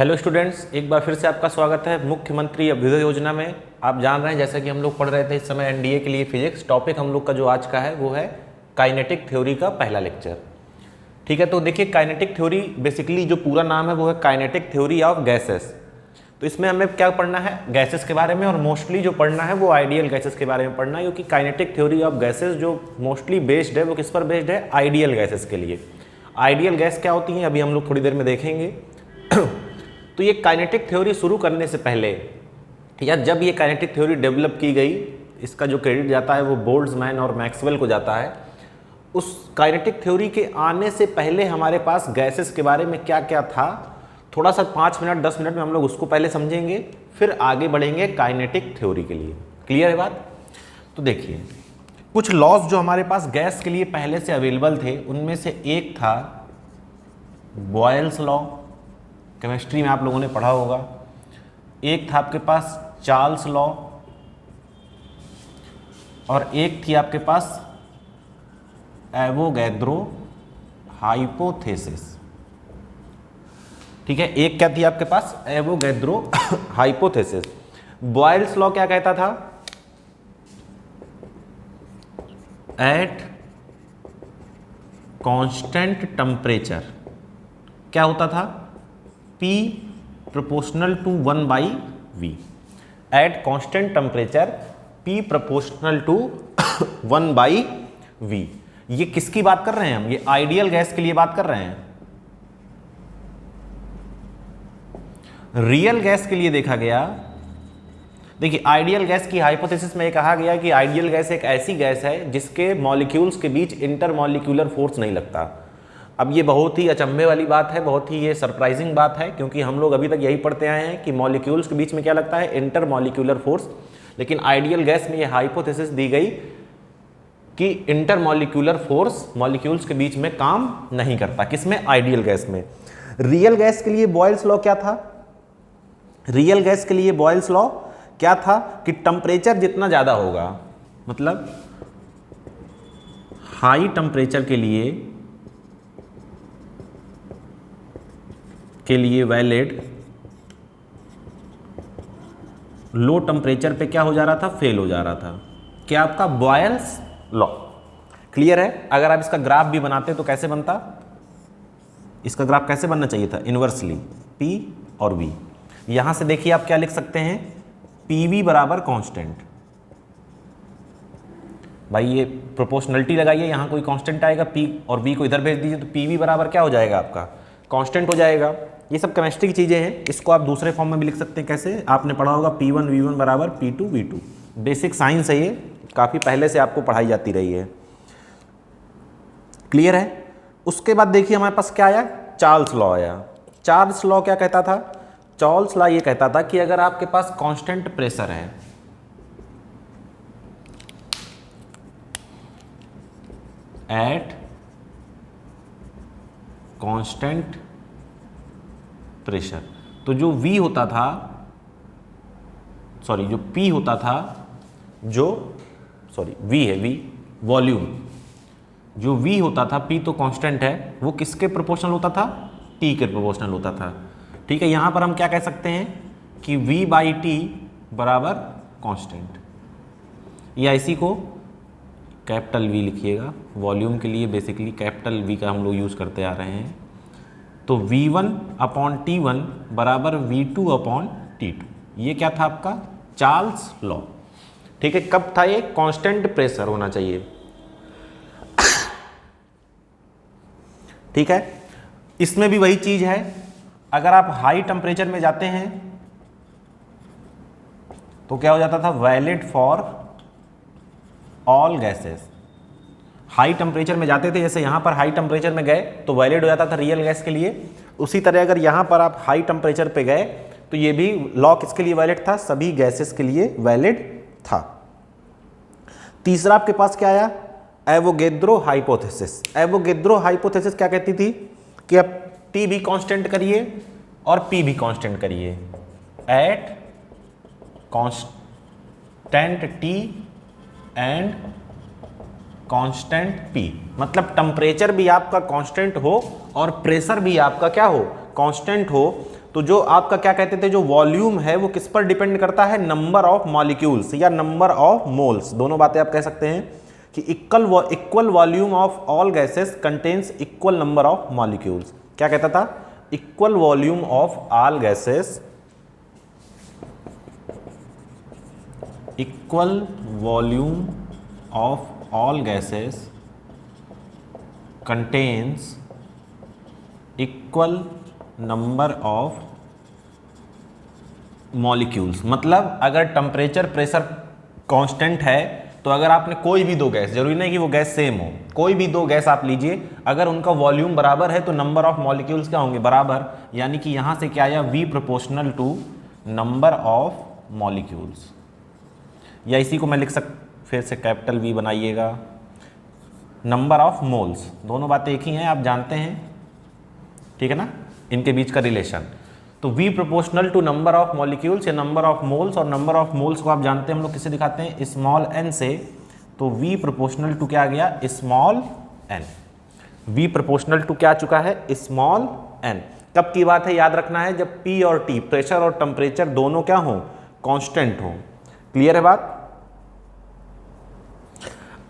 Hello students, एक बार फिर से आपका स्वागत है मुख्यमंत्री अभ्युदय योजना में। आप जान रहे हैं जैसा कि हम लोग पढ़ रहे थे इस समय एनडीए के लिए फिजिक्स। टॉपिक हम लोग का जो आज का है वो है काइनेटिक थ्योरी का पहला लेक्चर। ठीक है, तो देखिए काइनेटिक थ्योरी बेसिकली जो पूरा नाम है वो है काइनेटिक थ्योरी ऑफ गैसेस। तो इसमें हमें क्या पढ़ना है, गैसेस के बारे में, और मोस्टली जो पढ़ना है वो आइडियल गैसेस के बारे में पढ़ना है, क्योंकि काइनेटिक थ्योरी ऑफ गैसेस जो मोस्टली बेस्ड है वो किस पर बेस्ड है, आइडियल गैसेस के लिए। आइडियल गैस क्या होती है अभी हम लोग थोड़ी देर में देखेंगे। तो ये काइनेटिक थ्योरी शुरू करने से पहले या जब ये काइनेटिक थ्योरी डेवलप की गई, इसका जो क्रेडिट जाता है वो बोल्ट्जमैन और मैक्सवेल को जाता है। उस काइनेटिक थ्योरी के आने से पहले हमारे पास गैसेस के बारे में क्या क्या था, थोड़ा सा 5 मिनट 10 मिनट में हम लोग उसको पहले समझेंगे, फिर आगे बढ़ेंगे काइनेटिक थ्योरी के लिए। क्लियर है बात? तो देखिए कुछ लॉज जो हमारे पास गैस के लिए पहले से अवेलेबल थे, उनमें से एक था बॉयल्स लॉ, केमिस्ट्री में आप लोगों ने पढ़ा होगा। एक था आपके पास चार्ल्स लॉ, और एक थी आपके पास एवोगैड्रो हाइपोथेसिस। ठीक है, एक क्या थी आपके पास, एवोगैड्रो हाइपोथेसिस। बॉयल्स लॉ क्या कहता था, एट कांस्टेंट टेम्परेचर क्या होता था, P proportional to 1/V। At constant temperature P proportional to 1/V। ये किसकी बात कर रहे हैं हम, ये आइडियल गैस के लिए बात कर रहे हैं। रियल गैस के लिए देखा गया, देखिए आइडियल गैस की हाइपोथेसिस में ये कहा गया कि आइडियल गैस एक ऐसी गैस है जिसके मॉलिक्यूल्स के बीच इंटरमॉलिक्यूलर फोर्स नहीं लगता। अब ये बहुत ही अचंभे वाली बात है, बहुत ही ये सरप्राइजिंग बात है, क्योंकि हम लोग अभी तक यही पढ़ते आए हैं कि मॉलिक्यूल्स के बीच में क्या लगता है, इंटरमॉलिक्यूलर फोर्स। लेकिन आइडियल गैस में ये हाइपोथेसिस दी गई कि इंटरमॉलिक्यूलर फोर्स मॉलिक्यूल्स के बीच में काम नहीं करता। किसमें, आइडियल गैस में। रियल गैस के लिए बॉयल्स लॉ क्या था, रियल गैस के लिए बॉयल्स लॉ क्या था कि टेम्परेचर जितना ज्यादा होगा, मतलब हाई टेम्परेचर के लिए वैलिड, लो टेम्परेचर पे क्या हो जा रहा था, फेल हो जा रहा था। क्या आपका बॉयल्स लॉ। क्लियर है? अगर आप इसका ग्राफ भी बनाते तो कैसे बनता, इसका ग्राफ कैसे बनना चाहिए था, इनवर्सली P और V। यहां से देखिए आप क्या लिख सकते हैं, PV बराबर कांस्टेंट। भाई ये प्रोपोर्शनलिटी लगाइए, यहां कोई कांस्टेंट आएगा, P और V को इधर भेज दीजिए तो PV बराबर क्या हो जाएगा, आपका कांस्टेंट हो जाएगा। ये सब केमिस्ट्री की चीज़ें हैं, इसको आप दूसरे फॉर्म में भी लिख सकते हैं। कैसे, आपने पढ़ा होगा P1 V1 बराबर P2 V2। बेसिक साइंस है ये, काफ़ी पहले से आपको पढ़ाई जाती रही है। क्लियर है? उसके बाद देखिए हमारे पास क्या आया, चार्ल्स लॉ आया। चार्ल्स लॉ क्या कहता था, चार्ल्स लॉ ये कहता था कि अगर आपके पास कांस्टेंट प्रेशर है, एट कांस्टेंट प्रेशर, तो जो V होता था, सॉरी जो P होता था, जो सॉरी V है, V वॉल्यूम, जो V होता था, P तो कांस्टेंट है, वो किसके प्रोपोर्शनल होता था, T के प्रोपोर्शनल होता था। ठीक है, यहां पर हम क्या कह सकते हैं कि V/T बराबर कांस्टेंट, या इसी को कैपिटल V लिखिएगा। वॉल्यूम के लिए बेसिकली कैपिटल V का हम लोग यूज करते आ रहे हैं। तो V1/T1 बराबर V2/T2। ये क्या था आपका, चार्ल्स लॉ। ठीक है, कब था ये, कांस्टेंट प्रेशर होना चाहिए। ठीक है, इसमें भी वही चीज है, अगर आप हाई टेम्परेचर में जाते हैं तो क्या हो जाता था, valid for all gases. High temperature में जाते थे, जैसे यहां पर हाई टेम्परेचर में गए तो वैलिड हो जाता था रियल गैस के लिए। उसी तरह अगर यहां पर आप हाई टेम्परेचर पे गए तो ये भी लॉ किसके लिए वैलिड था, सभी गैसेस के लिए वैलिड था। तीसरा आपके पास क्या आया, एवोगैड्रो हाइपोथेसिस। एवोगैड्रो हाइपोथेसिस क्या कहती थी कि अब T भी कांस्टेंट करिए और P भी कांस्टेंट करिए, at constant T and constant P, मतलब टेम्परेचर भी आपका कांस्टेंट हो और प्रेशर भी आपका क्या हो, कांस्टेंट हो, तो जो आपका क्या कहते थे, जो वॉल्यूम है वो किस पर डिपेंड करता है, नंबर ऑफ मॉलिक्यूल्स या नंबर ऑफ मोल्स, दोनों बातें आप कह सकते हैं कि equal volume of all gases contains equal number of molecules. क्या कहता था, equal volume of all gases, equal volume of all gases contains equal number of molecules. मतलब अगर टेम्परेचर प्रेशर कांस्टेंट है तो अगर आपने कोई भी दो गैस, जरूरी नहीं कि वो गैस सेम हो, कोई भी दो गैस आप लीजिए, अगर उनका वॉल्यूम बराबर है तो नंबर ऑफ मॉलिक्यूल्स क्या होंगे, बराबर। यानी कि यहां से क्या आया, V proportional to number of molecules, या इसी को मैं लिख फिर से कैपिटल V बनाइएगा, नंबर ऑफ मोल्स। दोनों बातें एक ही हैं, आप जानते हैं, ठीक है ना, इनके बीच का रिलेशन। तो V proportional to number of molecules या नंबर ऑफ मोल्स, और नंबर ऑफ मोल्स को आप जानते हैं हम लोग किसे दिखाते हैं, स्मॉल n से। तो V प्रोपोर्शनल टू क्या आ गया, small n। V proportional to क्या आ चुका है, स्मॉल n। कब की बात है, याद रखना है, जब P और T, प्रेशर और टेम्परेचर दोनों क्या हो, कांस्टेंट हो। क्लियर है बात।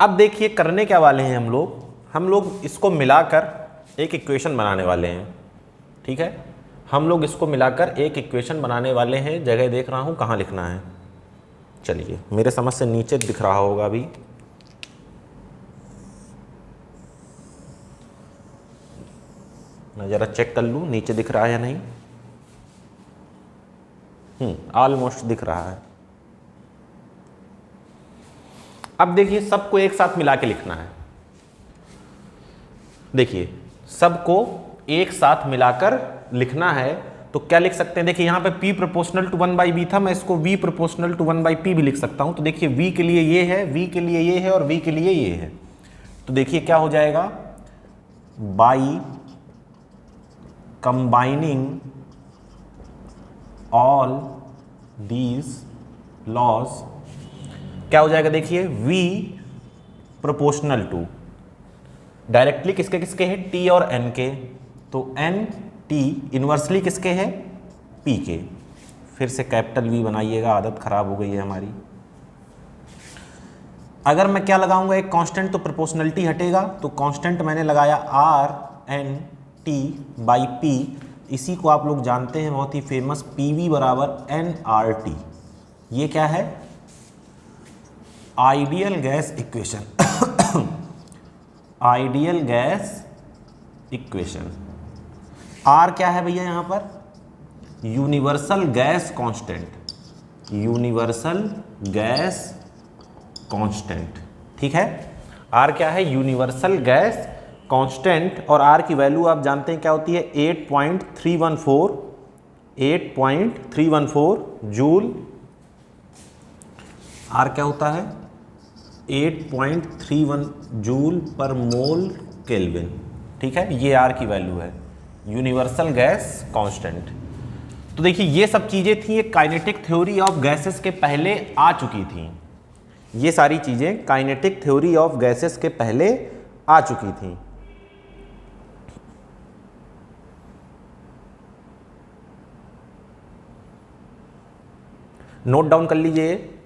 अब देखिए करने क्या वाले हैं हम लोग इसको मिलाकर एक इक्वेशन बनाने वाले हैं, ठीक है। हम लोग इसको मिलाकर एक इक्वेशन बनाने वाले हैं, जगह देख रहा हूं कहाँ लिखना है, चलिए मेरे समझ से नीचे दिख रहा होगा अभी, मैं जरा चेक कर लूं नीचे दिख रहा है या नहीं। ऑलमोस्ट दिख रहा है। अब देखिए सबको एक साथ मिला के लिखना है, देखिए सबको एक साथ मिलाकर लिखना है। तो क्या लिख सकते हैं, देखिए यहाँ पे P प्रोपोर्शनल टू 1/B था, मैं इसको V प्रोपोर्शनल टू 1/P भी लिख सकता हूँ। तो देखिए V के लिए ये है, V के लिए ये है और V के लिए ये है। तो देखिए क्या हो जाएगा, by combining all these laws क्या हो जाएगा, देखिए V प्रोपोर्शनल टू, डायरेक्टली किसके किसके है, T और N के, तो N T इन्वर्सली किसके है, P के। फिर से कैपिटल V बनाइएगा, आदत खराब हो गई है हमारी। अगर मैं क्या लगाऊंगा, एक कांस्टेंट, तो प्रोपोर्शनलिटी हटेगा, तो कांस्टेंट मैंने लगाया RNT बाई P। इसी को आप लोग जानते हैं, बहुत ही फेमस, PV बराबर nRT। ये क्या है, ideal gas equation, ideal gas equation. R क्या है भैया यहाँ पर, universal gas constant, universal gas constant, ठीक है। R क्या है, यूनिवर्सल गैस कांस्टेंट, और R की वैल्यू आप जानते हैं क्या होती है, 8.314 जूल। R क्या होता है, 8.31 जूल पर मोल केल्विन, ठीक है। ये R की वैल्यू है, यूनिवर्सल गैस कांस्टेंट। तो देखिए ये सब चीजें थी, ये काइनेटिक थ्योरी ऑफ गैसेस के पहले आ चुकी थी। ये सारी चीजें काइनेटिक थ्योरी ऑफ गैसेस के पहले आ चुकी थी। नोट डाउन कर लीजिए।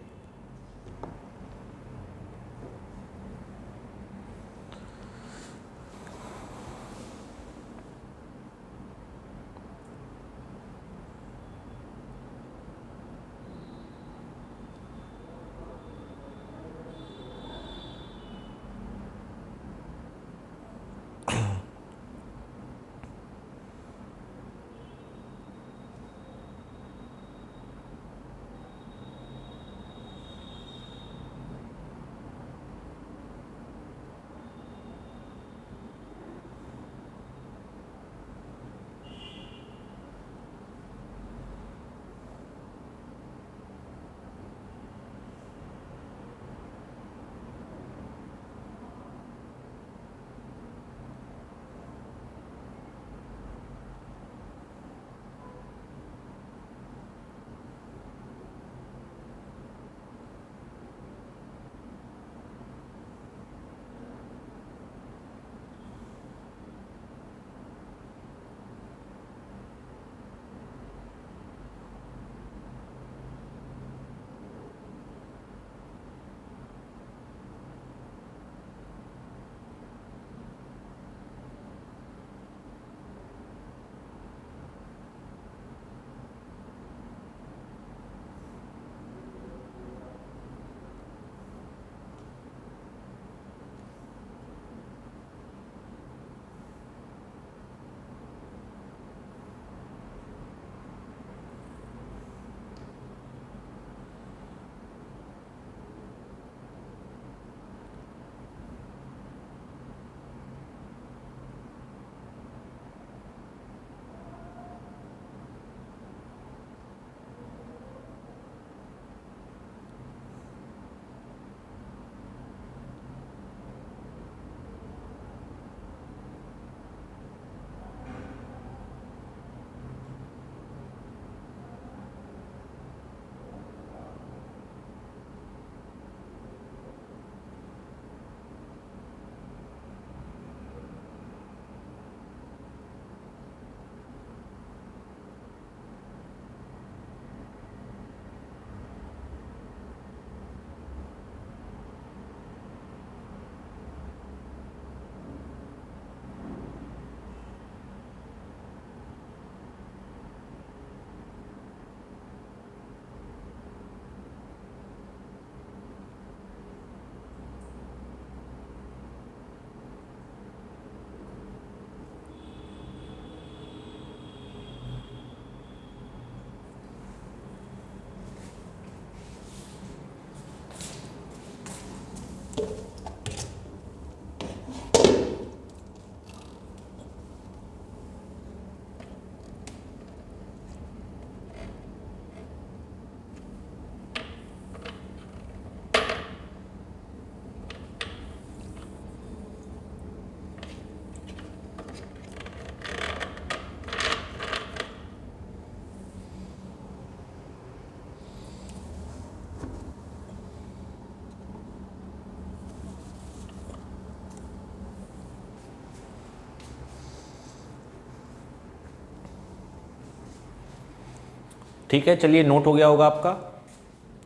ठीक है, चलिए नोट हो गया होगा आपका।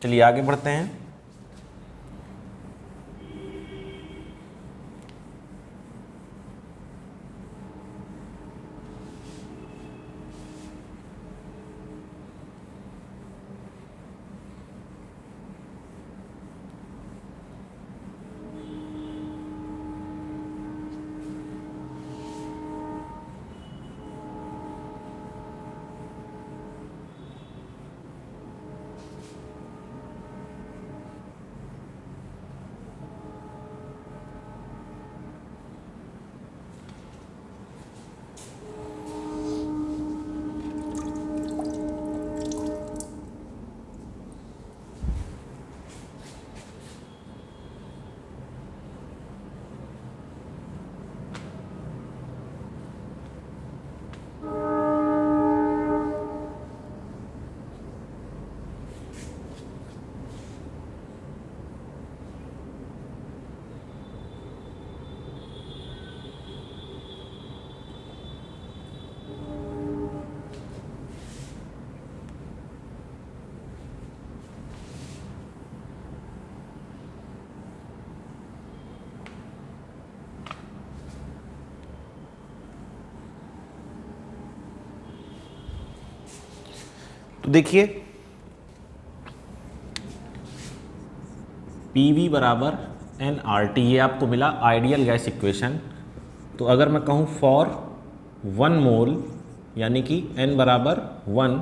चलिए आगे बढ़ते हैं। तो देखिए PV बराबर nRT, ये आपको मिला आइडियल गैस इक्वेशन। तो अगर मैं कहूँ फॉर 1 मोल यानी कि n बराबर 1,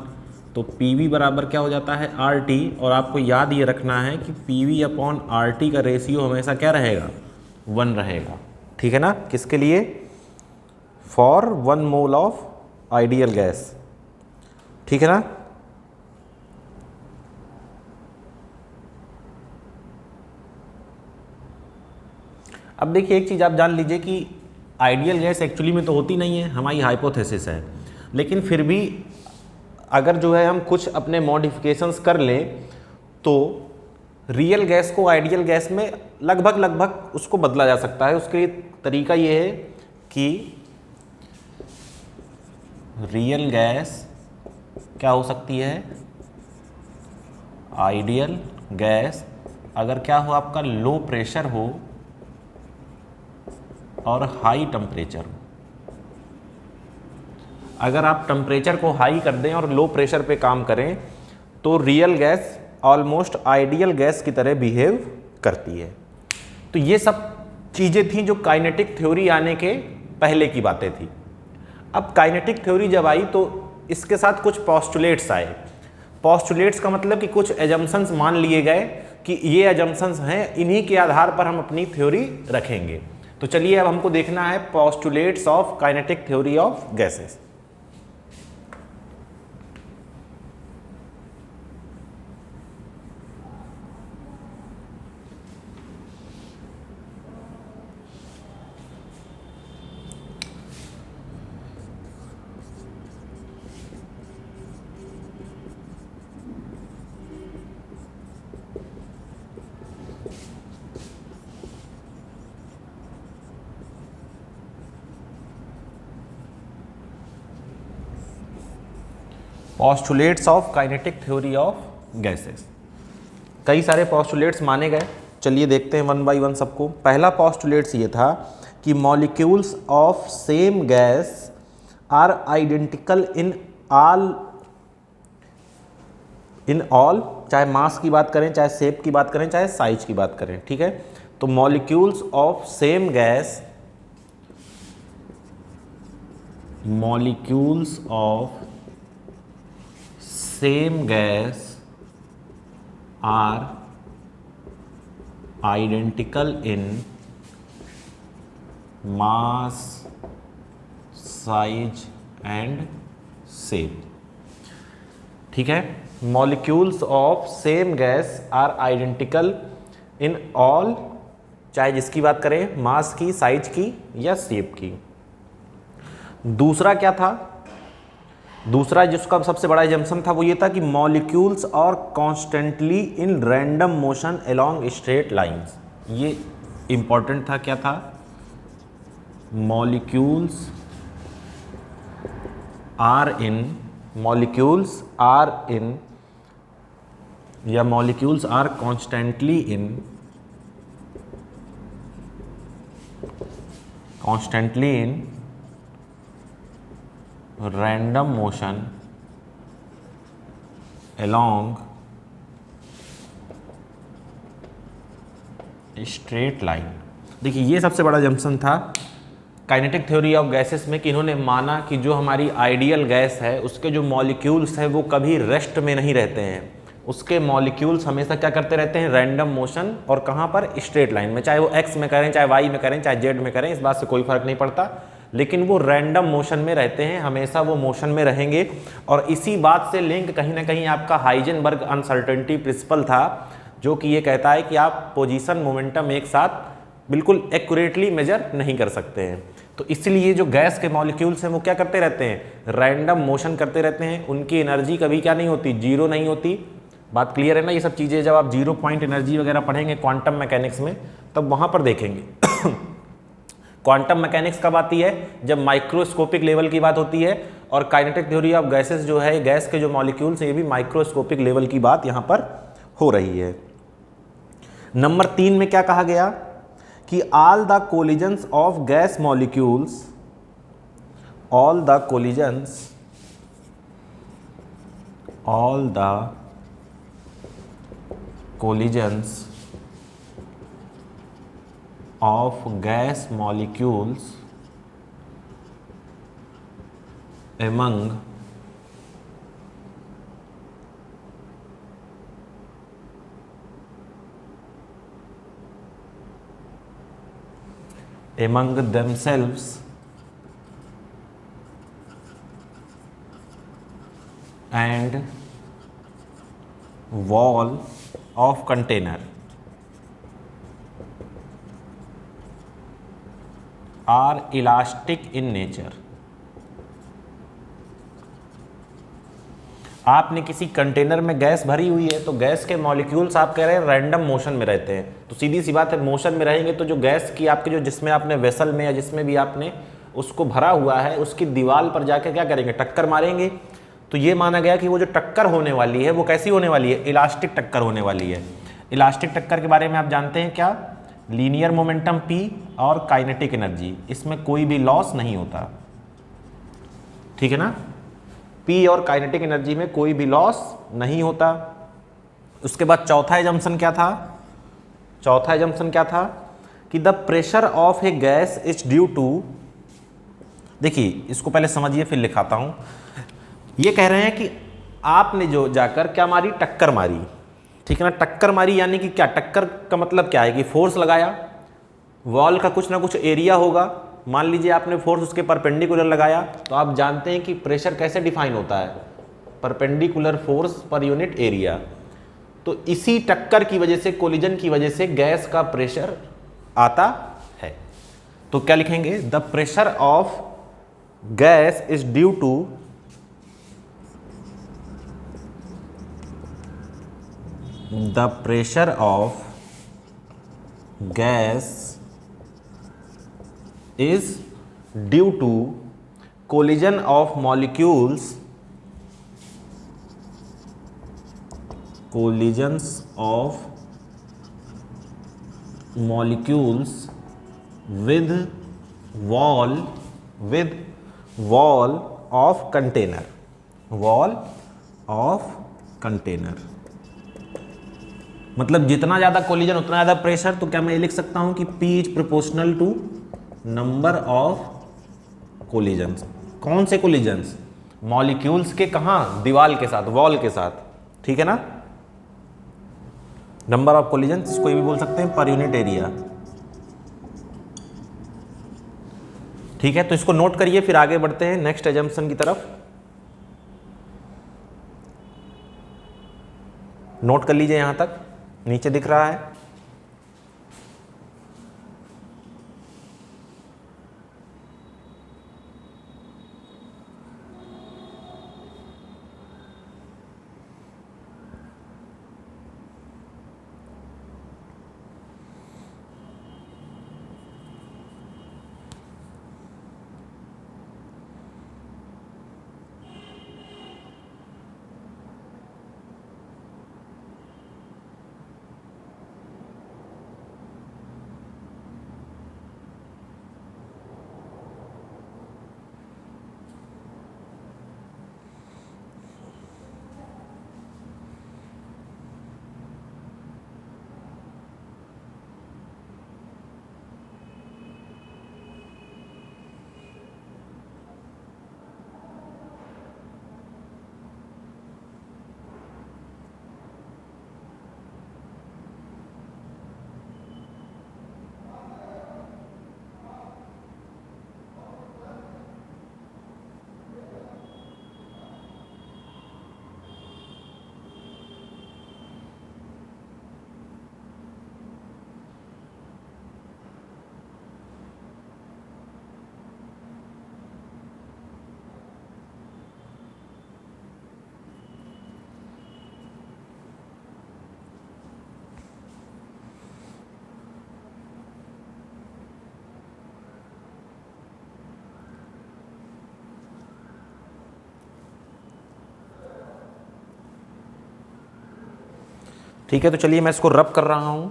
तो PV बराबर क्या हो जाता है RT। और आपको याद ये रखना है कि PV अपॉन RT का रेशियो हमेशा क्या रहेगा, 1 रहेगा। ठीक है ना, किसके लिए, for 1 mole of ideal gas. ठीक है ना। अब देखिए एक चीज़ आप जान लीजिए कि आइडियल गैस एक्चुअली में तो होती नहीं है, हमारी हाइपोथेसिस है, लेकिन फिर भी अगर जो है हम कुछ अपने मॉडिफिकेशंस कर लें तो रियल गैस को आइडियल गैस में लगभग उसको बदला जा सकता है। उसके लिए तरीका ये है कि रियल गैस क्या हो सकती है, आइडियल गैस अगर क्या हो, आपका लो प्रेशर हो और हाई टेम्परेचर हो। अगर आप टेम्परेचर को हाई कर दें और लो प्रेशर पे काम करें तो real gas almost ideal gas की तरह बिहेव करती है। तो ये सब चीज़ें थी जो काइनेटिक थ्योरी आने के पहले की बातें थी। अब काइनेटिक थ्योरी जब आई तो इसके साथ कुछ पोस्टुलेट्स आए। पोस्टुलेट्स का मतलब कि कुछ एजम्पशंस मान लिए गए कि ये एजम्पशंस हैं, इन्हीं के आधार पर हम अपनी थ्योरी रखेंगे। तो चलिए अब हमको देखना है postulates of kinetic theory of gases. Postulates of kinetic theory of gases, कई सारे पोस्टुलेट्स माने गए। चलिए देखते हैं वन बाय वन सबको। पहला पोस्टुलेट्स ये था कि molecules of same gas are identical in all, चाहे मास की बात करें, चाहे शेप की बात करें, चाहे साइज की बात करें। ठीक है, तो molecules of same gas, molecules of same gas are identical in mass, size and shape. ठीक है, molecules of same gas are identical in all, चाहे जिसकी बात करें, मास की, साइज की या शेप की। दूसरा क्या था, दूसरा जिसका सबसे बड़ा एजम्पशन था वो ये था कि molecules are constantly in random motion along straight lines. ये इंपॉर्टेंट था, क्या था, molecules are in molecules are in या molecules are constantly in random motion along straight line. देखिए ये सबसे बड़ा जंक्शन था काइनेटिक थ्योरी ऑफ गैसेस में कि इन्होंने माना कि जो हमारी आइडियल गैस है उसके जो मॉलिक्यूल्स हैं वो कभी रेस्ट में नहीं रहते हैं, उसके मॉलिक्यूल्स हमेशा क्या करते रहते हैं, रैंडम मोशन, और कहाँ पर, स्ट्रेट लाइन में, चाहे वो एक्स में करें, चाहे वाई में करें, चाहे जेड में करें, इस बात से कोई फर्क नहीं पड़ता, लेकिन वो रैंडम मोशन में रहते हैं, हमेशा वो मोशन में रहेंगे। और इसी बात से लिंक कहीं ना कहीं आपका हाइजेनबर्ग अनसर्टेनिटी प्रिंसिपल था, जो कि ये कहता है कि आप पोजीशन मोमेंटम एक साथ बिल्कुल एक्यूरेटली मेजर नहीं कर सकते हैं। तो इसलिए जो गैस के मॉलिक्यूल्स हैं वो क्या करते रहते हैं, रैंडम मोशन करते रहते हैं, उनकी एनर्जी कभी क्या नहीं होती, जीरो नहीं होती। बात क्लियर है ना? ये सब चीज़ें जब आप जीरो पॉइंट एनर्जी वगैरह पढ़ेंगे क्वांटम मैकेनिक्स में तब वहाँ पर देखेंगे। क्वांटम मैकेनिक्स कब आती है, जब माइक्रोस्कोपिक लेवल की बात होती है, और काइनेटिक थ्योरी ऑफ गैसेस जो है, गैस के जो मॉलिक्यूल्स हैं ये भी माइक्रोस्कोपिक लेवल की बात यहाँ पर हो रही है। नंबर 3 में क्या कहा गया कि all the collisions of gas molecules, all the collisions of gas molecules among themselves and wall of container are elastic in nature। आपने किसी कंटेनर में गैस भरी हुई है तो गैस के मॉलिक्यूल्स आप कह रहे हैं रैंडम मोशन में रहते हैं, तो सीधी सी बात है मोशन में रहेंगे तो जो गैस की आपके जो जिसमें आपने वेसल में या जिसमें भी आपने उसको भरा हुआ है उसकी दीवार पर जाके क्या करेंगे, टक्कर मारेंगे। तो ये माना गया कि वो जो टक्कर होने वाली है वो कैसी होने वाली है, इलास्टिक टक्कर होने वाली है। इलास्टिक टक्कर के बारे में आप जानते हैं क्या, लीनियर मोमेंटम P और काइनेटिक एनर्जी, इसमें कोई भी लॉस नहीं होता, ठीक है ना। P और काइनेटिक एनर्जी में कोई भी लॉस नहीं होता। उसके बाद चौथा एजम्पशन क्या था, चौथा एजम्पशन क्या था कि the pressure of a gas is due to, देखिए इसको पहले समझिए फिर लिखाता हूं। ये कह रहे हैं कि आपने जो जाकर क्या मारी, टक्कर मारी, ठीक है ना। टक्कर मारी यानी कि क्या, टक्कर का मतलब क्या है कि फोर्स लगाया, वॉल का कुछ ना कुछ एरिया होगा, मान लीजिए आपने फोर्स उसके परपेंडिकुलर लगाया, तो आप जानते हैं कि प्रेशर कैसे डिफाइन होता है, perpendicular force per unit area. तो इसी टक्कर की वजह से, कोलिजन की वजह से गैस का प्रेशर आता है। तो क्या लिखेंगे, the pressure of gas is due to the pressure of gas is due to collision of molecules, collisions of molecules with wall of container, wall of container। मतलब जितना ज़्यादा कोलिजन उतना ज़्यादा प्रेशर। तो क्या मैं ये लिख सकता हूँ कि P is proportional to number of collisions. कौन से कोलिजन्स, मॉलिक्यूल्स के, कहाँ, दीवार के साथ, वॉल के साथ, ठीक है ना। नंबर ऑफ कोलिजन्स, इसको ये भी बोल सकते हैं पर यूनिट एरिया, ठीक है। तो इसको नोट करिए, फिर आगे बढ़ते हैं नेक्स्ट एजम्पशन की तरफ। नोट कर लीजिए, यहां तक नीचे दिख रहा है। ठीक है, तो चलिए मैं इसको रब कर रहा हूं।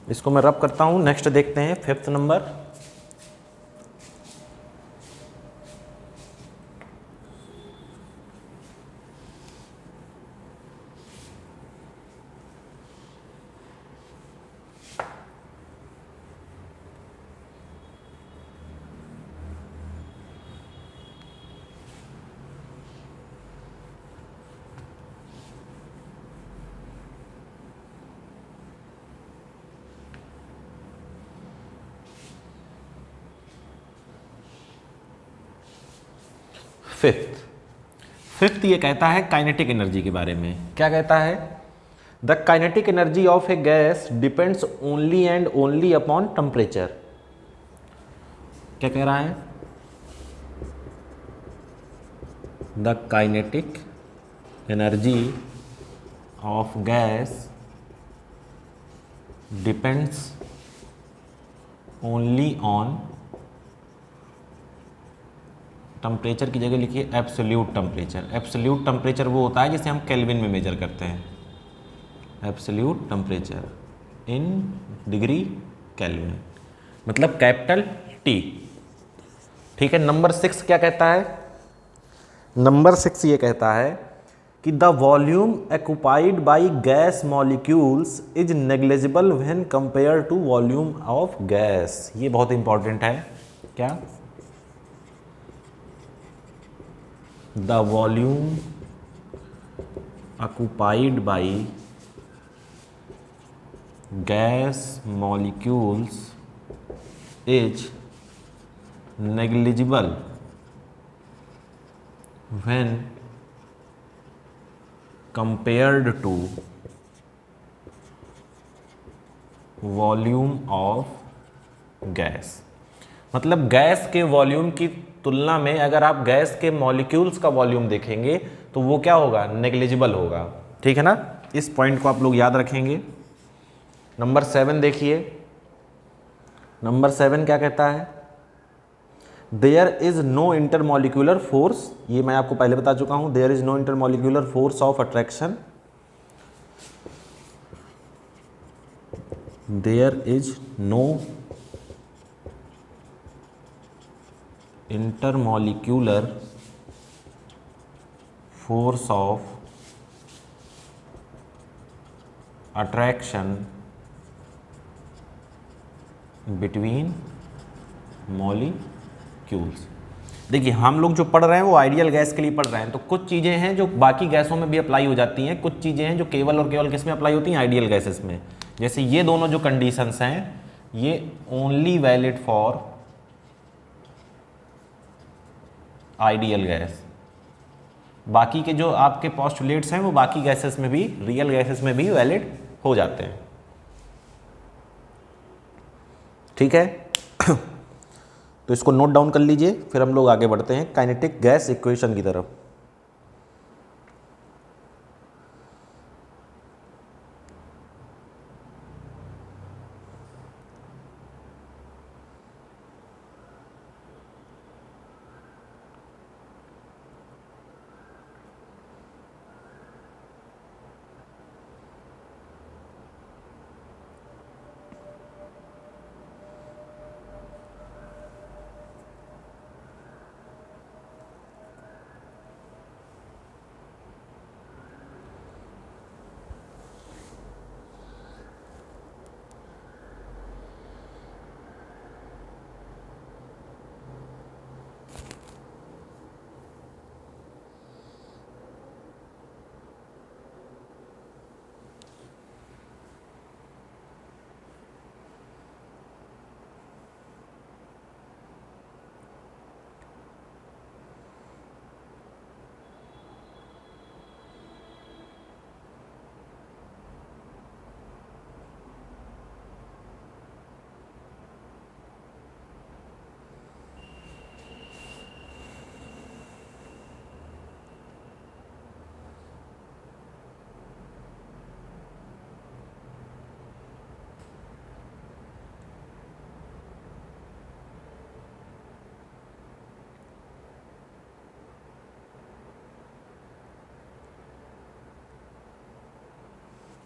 इसको मैं रब करता हूं। नेक्स्ट देखते हैं 5th नंबर। फिफ्थ ये कहता है काइनेटिक एनर्जी के बारे में। क्या कहता है? The kinetic energy of a gas depends only and only upon temperature. क्या कह रहा है? The kinetic energy of gas depends only on temperature की जगह लिखिए एब्सोल्यूट टेम्परेचर। एब्सोल्यूट टेम्परेचर वो होता है जिसे हम केल्विन में मेजर करते हैं। Absolute temperature in degree kelvin, मतलब कैपिटल टी। ठीक है। नंबर 6 क्या कहता है? नंबर 6 ये कहता है कि the volume occupied by gas molecules is negligible when compare to volume of gas. ये बहुत इंपॉर्टेंट है। क्या? the volume occupied by gas molecules is negligible when compared to volume of gas. मतलब गैस के वॉल्यूम की तुलना में अगर आप गैस के मॉलिक्यूल्स का वॉल्यूम देखेंगे तो वो क्या होगा? नेग्लिजिबल होगा। ठीक है ना? इस पॉइंट को आप लोग याद रखेंगे। नंबर 7 देखिए। नंबर 7 क्या कहता है? There is no intermolecular force. ये मैं आपको पहले बता चुका हूं। There is no intermolecular force of attraction. There is no intermolecular force of attraction between molecules. देखिए हम लोग जो पढ़ रहे हैं वो आइडियल गैस के लिए पढ़ रहे हैं, तो कुछ चीज़ें हैं जो बाकी गैसों में भी अप्लाई हो जाती हैं, कुछ चीज़ें हैं जो केवल और केवल किस में अप्लाई होती हैं? आइडियल गैसेस में। जैसे ये दोनों जो कंडीशंस हैं ये only valid for ideal gas. बाकी के जो आपके पोस्टुलेट्स हैं वो बाकी गैसेस में भी, रियल गैसेस में भी वैलिड हो जाते हैं। ठीक है। तो इसको नोट डाउन कर लीजिए, फिर हम लोग आगे बढ़ते हैं काइनेटिक गैस इक्वेशन की तरफ।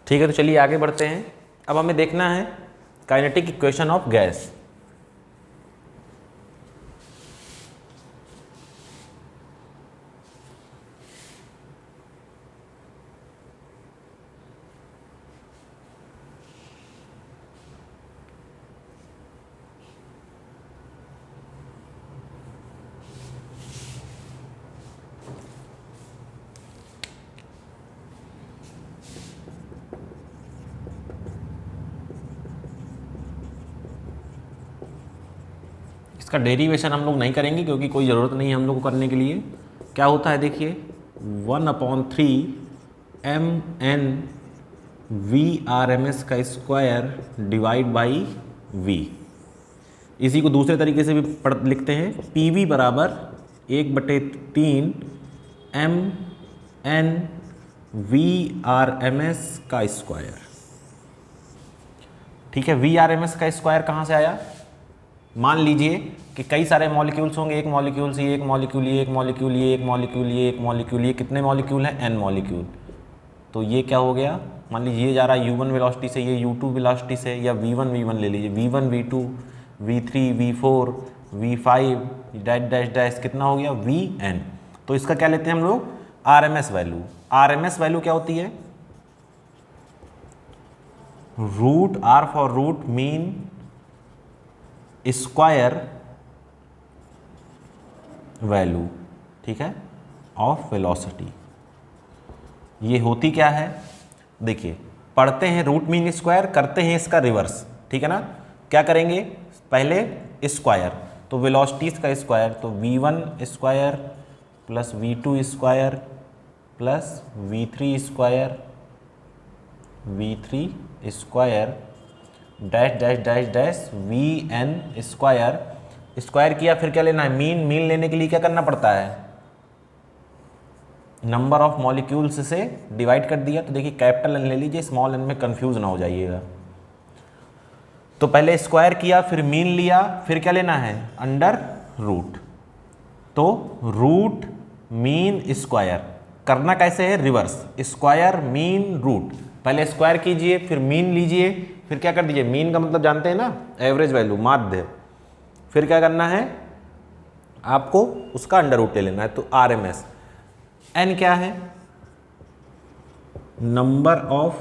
ठीक है, तो चलिए आगे बढ़ते हैं। अब हमें देखना है काइनेटिक इक्वेशन ऑफ गैस। इसका डेरिवेशन हम लोग नहीं करेंगे क्योंकि कोई ज़रूरत नहीं है हम लोग को करने के लिए। क्या होता है देखिए, 1/3 mn/VRMS का स्क्वायर डिवाइड बाई V। इसी को दूसरे तरीके से भी लिखते हैं, PV बराबर 1/3 mn/VRMS का स्क्वायर। ठीक है, VRMS का स्क्वायर कहाँ से आया? मान लीजिए कि कई सारे मॉलिक्यूल्स होंगे, एक मॉलिक्यूल से एक मॉलिक्यूल, ये एक मॉलिक्यूल, ये एक मॉलिक्यूल, ये एक मॉलिक्यूल, ये कितने मॉलिक्यूल हैं? n molecule. तो ये क्या हो गया, मान लीजिए ये जा रहा है U1 वेलोसिटी से, ये U2 वेलोसिटी से, या V1 ले लीजिए, V1 V2 V3 V4 V5 dash dash dash, कितना हो गया? Vn। तो इसका क्या लेते हैं हम लोग? RMS value. RMS वैल्यू क्या होती है? Root, R for root mean square value, ठीक है, ऑफ वेलोसिटी। ये होती क्या है? देखिए, पढ़ते हैं रूट मीन स्क्वायर, करते हैं इसका रिवर्स, ठीक है ना। क्या करेंगे? पहले स्क्वायर, तो वेलोसिटीज का स्क्वायर, तो V1 square plus V2 square plus V3 square dash dash dash dash Vn square. Square किया, फिर क्या लेना है? मीन। मीन लेने के लिए क्या करना पड़ता है? नंबर ऑफ मॉलिक्यूल्स से डिवाइड कर दिया। तो देखिए कैपिटल एन ले लीजिए, स्मॉल एन में कंफ्यूज ना हो जाइएगा। तो पहले स्क्वायर किया, फिर मीन लिया, फिर क्या लेना है? Under root. तो रूट मीन स्क्वायर करना कैसे है? Reverse, square mean root. पहले स्क्वायर कीजिए, फिर मीन लीजिए, फिर क्या कर दीजिए? मीन का मतलब जानते हैं ना, एवरेज वैल्यू, माध्य। फिर क्या करना है आपको? उसका अंडर रूट ले लेना है। तो RMS। n क्या है? Number of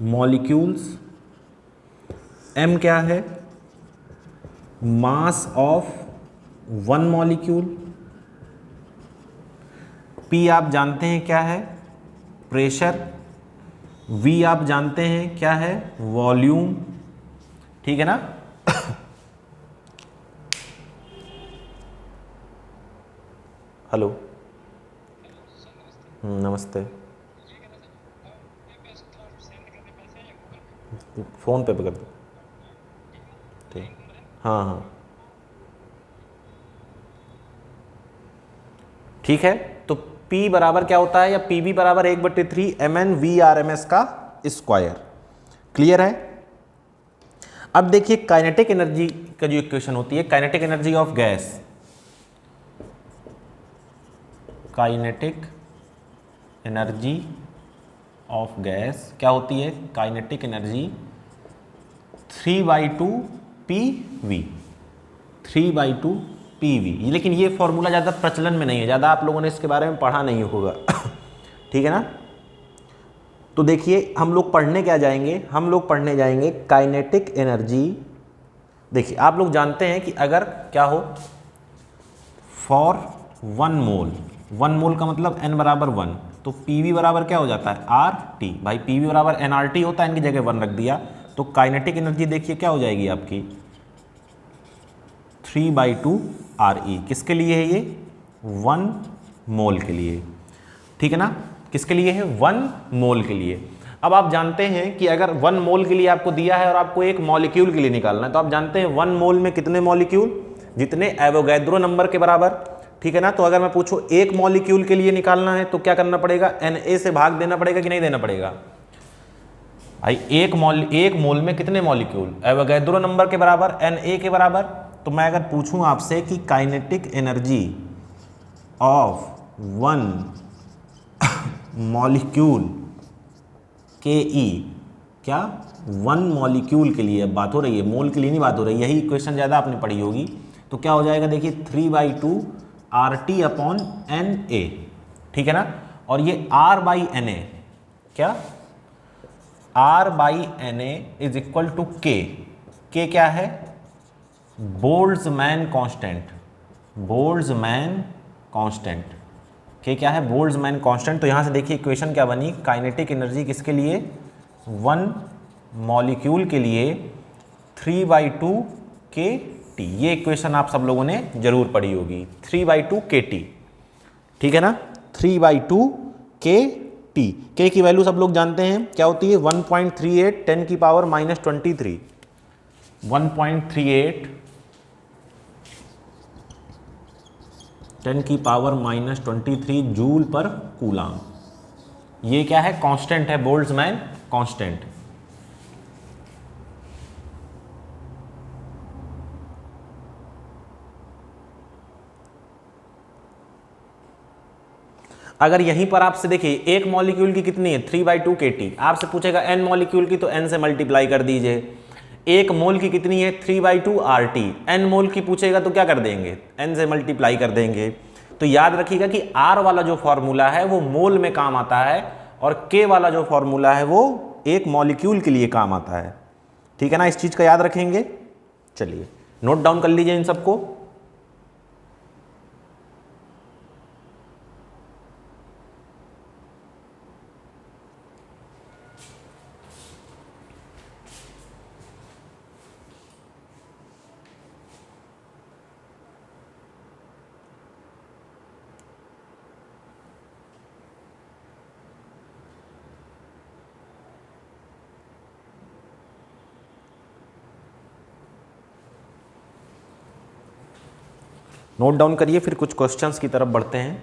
molecules. m क्या है? Mass of one molecule. p आप जानते हैं क्या है? प्रेशर। v आप जानते हैं क्या है? वॉल्यूम, ठीक है ना। हेलो, नमस्ते। फ़ोन पे कर दो, ठीक। हाँ हाँ, ठीक है। तो P बराबर क्या होता है, या PV बराबर 1/3 mn/VRMS का स्क्वायर। क्लियर है? अब देखिए काइनेटिक एनर्जी का जो इक्वेशन होती है, kinetic energy of gas. Kinetic energy of gas क्या होती है? Kinetic energy 3/2 PV। 3/2 PV। लेकिन ये फॉर्मूला ज़्यादा प्रचलन में नहीं है, ज़्यादा आप लोगों ने इसके बारे में पढ़ा नहीं होगा। ठीक है ना। तो देखिए हम लोग पढ़ने क्या जाएंगे? हम लोग पढ़ने जाएंगे काइनेटिक एनर्जी। देखिए आप लोग जानते हैं कि अगर क्या हो, फॉर 1 मोल, 1 मोल का मतलब n बराबर 1, तो PV बराबर क्या हो जाता है? RT। भाई PV बराबर nRT होता है, इनकी जगह 1 रख दिया, तो काइनेटिक एनर्जी देखिए क्या हो जाएगी आपकी? 3/2 RE। किसके लिए है ये? 1 मोल के लिए, ठीक है ना। किसके लिए है? 1 मोल के लिए। अब आप जानते हैं कि अगर 1 मोल के लिए आपको दिया है और आपको एक मॉलिक्यूल के लिए निकालना है, तो आप जानते हैं 1 मोल में कितने मॉलिक्यूल? जितने एवोगैड्रो नंबर के बराबर, ठीक है ना। तो अगर मैं पूछूं एक मॉलिक्यूल के लिए निकालना है तो क्या करना पड़ेगा? Na से भाग देना पड़ेगा कि नहीं देना पड़ेगा? भाई एक मोल में कितने मॉलिक्यूल? एवोगैड्रो नंबर के बराबर, Na के बराबर। तो मैं अगर पूछूं आपसे कि काइनेटिक एनर्जी ऑफ 1 मॉलिक्यूल के ई, क्या 1 मॉलिक्यूल के लिए अब बात हो रही है, मोल के लिए नहीं बात हो रही, यही इक्वेशन ज़्यादा आपने पढ़ी होगी। तो क्या हो जाएगा देखिए 3/2 RT अपॉन Na, ठीक है ना। और ये R/Na, क्या R/Na इज इक्वल टू के क्या है, बोल्ट्जमैन कांस्टेंट, बोल्ट्जमैन कांस्टेंट, के क्या है, बोल्ट्जमैन कांस्टेंट। तो यहाँ से देखिए इक्वेशन क्या बनी, काइनेटिक एनर्जी किसके लिए, 1 मॉलिक्यूल के लिए 3/2 kT। ये इक्वेशन आप सब लोगों ने जरूर पढ़ी होगी, 3/2 kT, ठीक है ना, 3/2 kT। के की वैल्यू सब लोग जानते हैं क्या होती है, 1.38 10 की पावर -23, 1.38 10 की पावर -23 जूल पर कूलाम। ये क्या है, कांस्टेंट है, बोल्ट्जमैन कांस्टेंट। अगर यहीं पर आपसे देखिए एक मॉलिक्यूल की कितनी है 3/2 kT, आपसे पूछेगा n मॉलिक्यूल की तो n से मल्टीप्लाई कर दीजिए। एक मोल की कितनी है 3/2 RT, n मोल की पूछेगा तो क्या कर देंगे, n से मल्टीप्लाई कर देंगे। तो याद रखिएगा कि R वाला जो फॉर्मूला है वो मोल में काम आता है और K वाला जो फॉर्मूला है वो एक मॉलिक्यूल के लिए काम आता है, ठीक है ना, इस चीज का याद रखेंगे। चलिए नोट डाउन कर लीजिए इन सबको। नोट डाउन करिए, फिर कुछ क्वेश्चंस की तरफ बढ़ते हैं।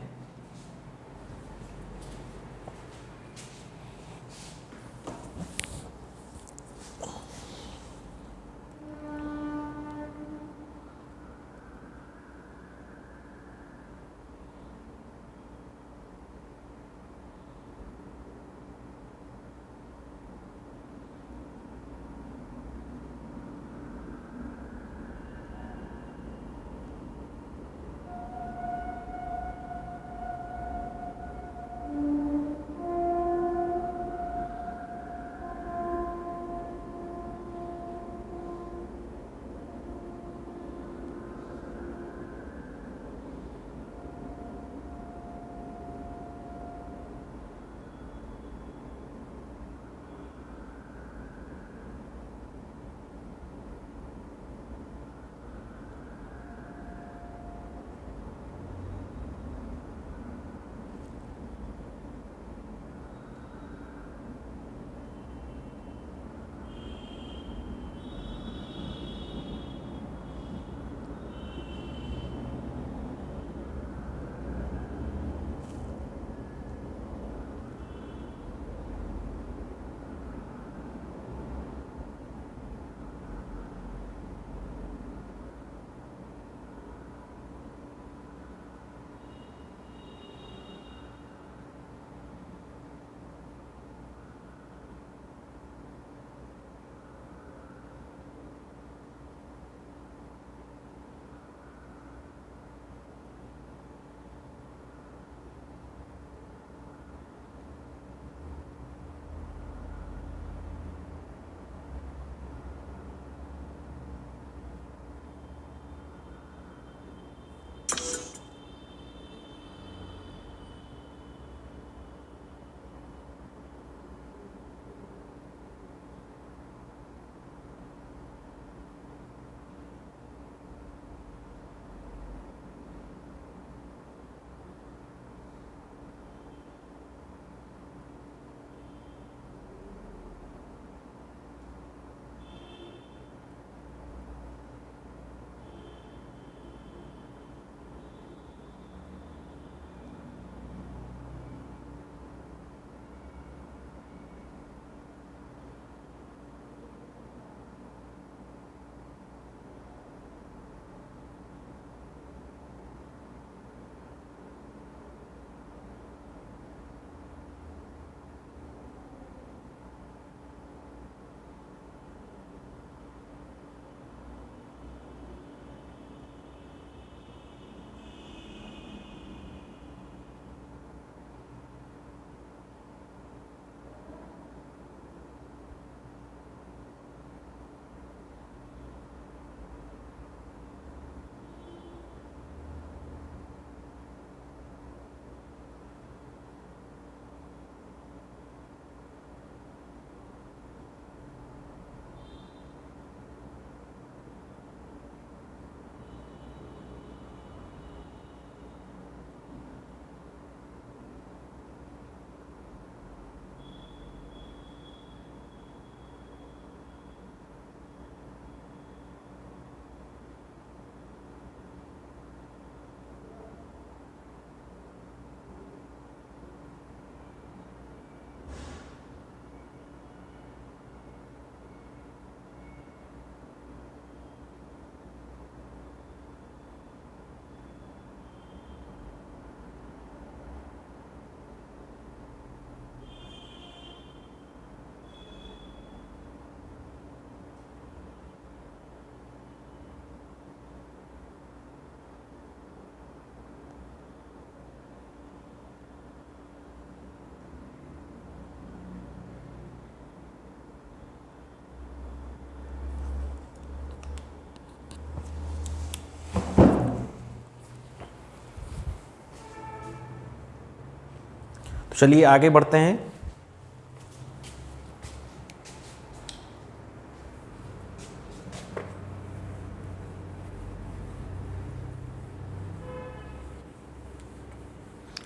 चलिए आगे बढ़ते हैं।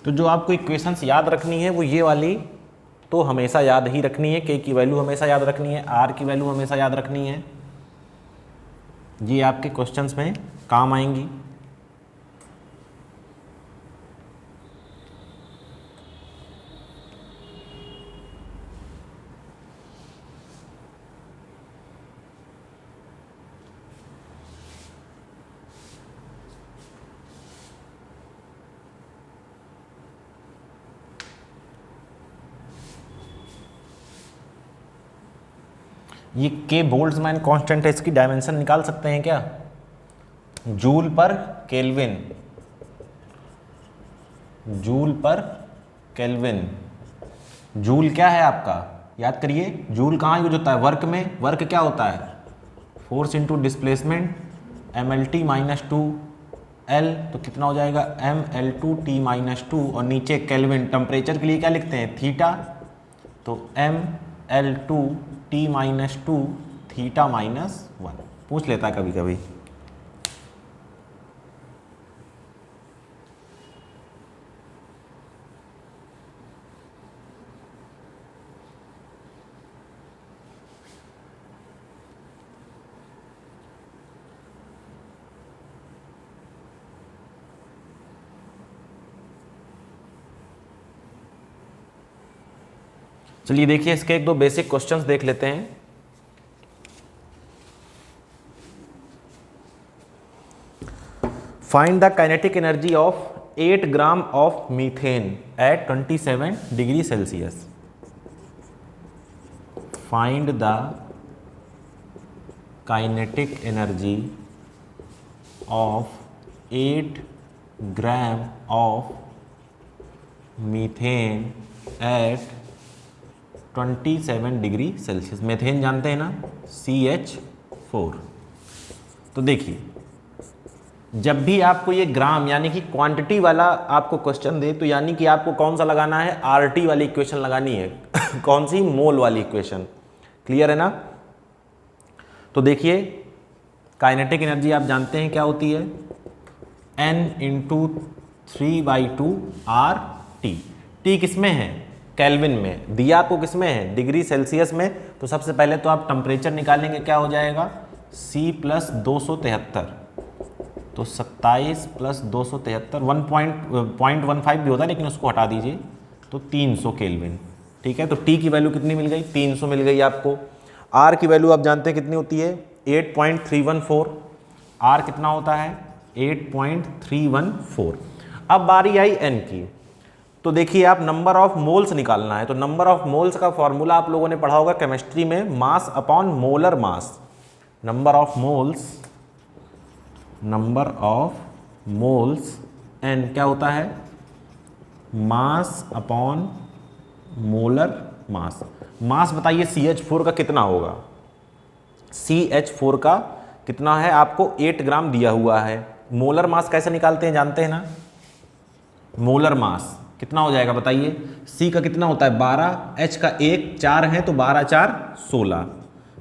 तो जो आपको इक्वेशंस याद रखनी है वो ये वाली तो हमेशा याद ही रखनी है। के की वैल्यू हमेशा याद रखनी है, आर की वैल्यू हमेशा याद रखनी है, ये आपके क्वेश्चंस में काम आएंगी। ये के बोल्ट्जमैन कांस्टेंट है, इसकी डायमेंशन निकाल सकते हैं क्या? जूल पर केल्विन, जूल पर केल्विन। जूल क्या है आपका, याद करिए, जूल कहाँ यूज होता है? वर्क में। वर्क क्या होता है? Force into displacement, M L T minus two L, तो कितना हो जाएगा? M L two T minus two, और नीचे केल्विन। टेम्परेचर के लिए क्या लिखते हैं? थीटा, तो M L two T minus two theta minus one. पूछ लेता है कभी कभी। चलिए देखिए, इसके एक दो बेसिक क्वेश्चंस देख लेते हैं। Find the kinetic energy of 8 gram of methane at 27 degree Celsius. Find the kinetic energy of 8 gram of methane at 27 degree Celsius. Methane जानते हैं ना, CH4। तो देखिए, जब भी आपको ये ग्राम यानी कि क्वांटिटी वाला आपको क्वेश्चन दे, तो यानी कि आपको कौन सा लगाना है? RT वाली इक्वेशन लगानी है। कौन सी? मोल वाली इक्वेशन। क्लियर है ना? तो देखिए, काइनेटिक एनर्जी आप जानते हैं क्या होती है? N into 3/2 RT। टी किस में है? केल्विन में। दिया आपको किस में है? डिग्री सेल्सियस में। तो सबसे पहले तो आप टेम्परेचर निकालेंगे, क्या हो जाएगा? C प्लस 273, तो 27 प्लस 273, 1.15 भी होता है लेकिन उसको हटा दीजिए, तो 300 केल्विन। ठीक है, तो T की वैल्यू कितनी मिल गई? 300 मिल गई आपको। R की वैल्यू आप जानते हैं कितनी होती है? 8.314। R कितना होता है? 8.314। अब बारी आई N की। तो देखिए, आप नंबर ऑफ मोल्स निकालना है। तो नंबर ऑफ मोल्स का फॉर्मूला आप लोगों ने पढ़ा होगा केमिस्ट्री में, mass upon molar mass. Number of moles, number of moles n क्या होता है? मास अपॉन मोलर मास। मास बताइए CH4 का कितना होगा? CH4 का कितना है? आपको 8 ग्राम दिया हुआ है। मोलर मास कैसे निकालते हैं जानते हैं ना? मोलर मास कितना हो जाएगा बताइए? C का कितना होता है? 12, H का 1, 4 है तो 12 4 16,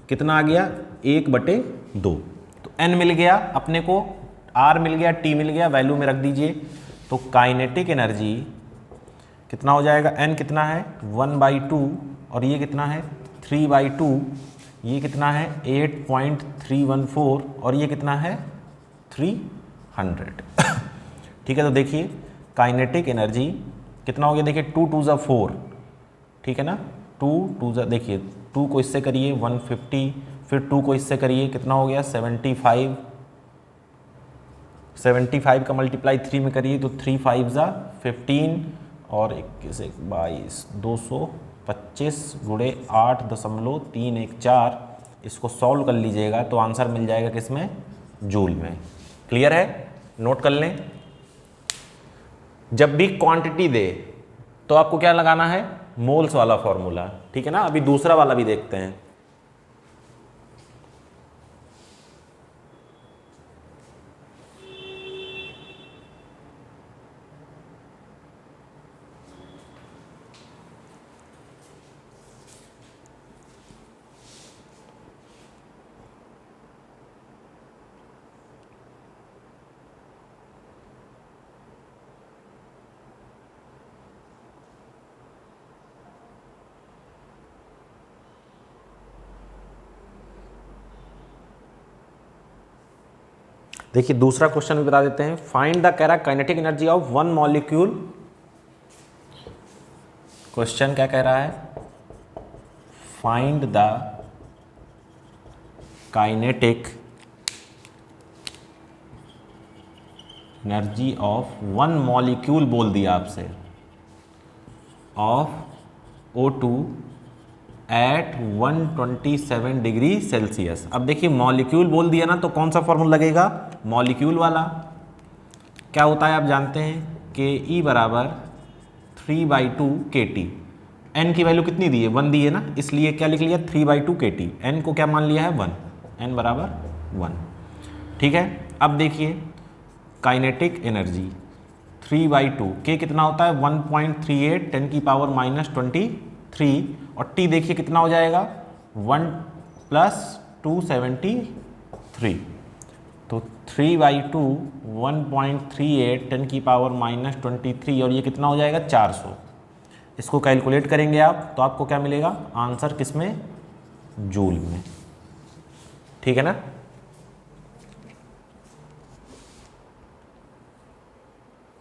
कितना आ गया? 1/2। तो N मिल गया अपने को, R मिल गया, T मिल गया, वैल्यू में रख दीजिए। तो काइनेटिक एनर्जी कितना हो जाएगा? N कितना है? 1/2, और ये कितना है? 3/2। ये कितना है? 8.314, और ये कितना है? 300। ठीक है, तो देखिए काइनेटिक एनर्जी कितना हो गया? देखिए 2 2 ज़ा 4, ठीक है ना? 2 2 ज़ा, देखिए 2 को इससे करिए 150, फिर 2 को इससे करिए, कितना हो गया? 75। 75 का मल्टीप्लाई 3 में करिए तो 3 5 ज़ा 15, और 21 22, 225 गुणे 8.314। इसको सॉल्व कर लीजिएगा तो आंसर मिल जाएगा किसमें? जूल में। क्लियर है? नोट कर लें। जब भी क्वांटिटी दे तो आपको क्या लगाना है? मोल्स वाला फॉर्मूला। ठीक है ना? अभी दूसरा वाला भी देखते हैं। देखिए दूसरा क्वेश्चन भी बता देते हैं। फाइंड द कह रहा kinetic energy of one molecule. Question क्या कह रहा है? Find the kinetic energy of one molecule बोल दिया आपसे of O2 eight 127 degree Celsius. अब देखिए मॉलिक्यूल बोल दिया ना, तो कौन सा फॉर्मूला लगेगा? मॉलिक्यूल वाला। क्या होता है आप जानते हैं? के ई बराबर 3/2 KT। एन की वैल्यू कितनी दी है? 1 दी है ना, इसलिए क्या लिख लिया? 3/2 KT। एन को क्या मान लिया है? 1। एन बराबर 1। ठीक है, अब देखिए काइनेटिक एनर्जी 3/2, के कितना होता है? 1.38 10 की पावर -23, और टी देखिए कितना हो जाएगा? 1 + 273। तो 3/2 1.38 10 की पावर -23, और ये कितना हो जाएगा? 400। इसको कैलकुलेट करेंगे आप तो आपको क्या मिलेगा? आंसर किस में? जूल में। ठीक है ना?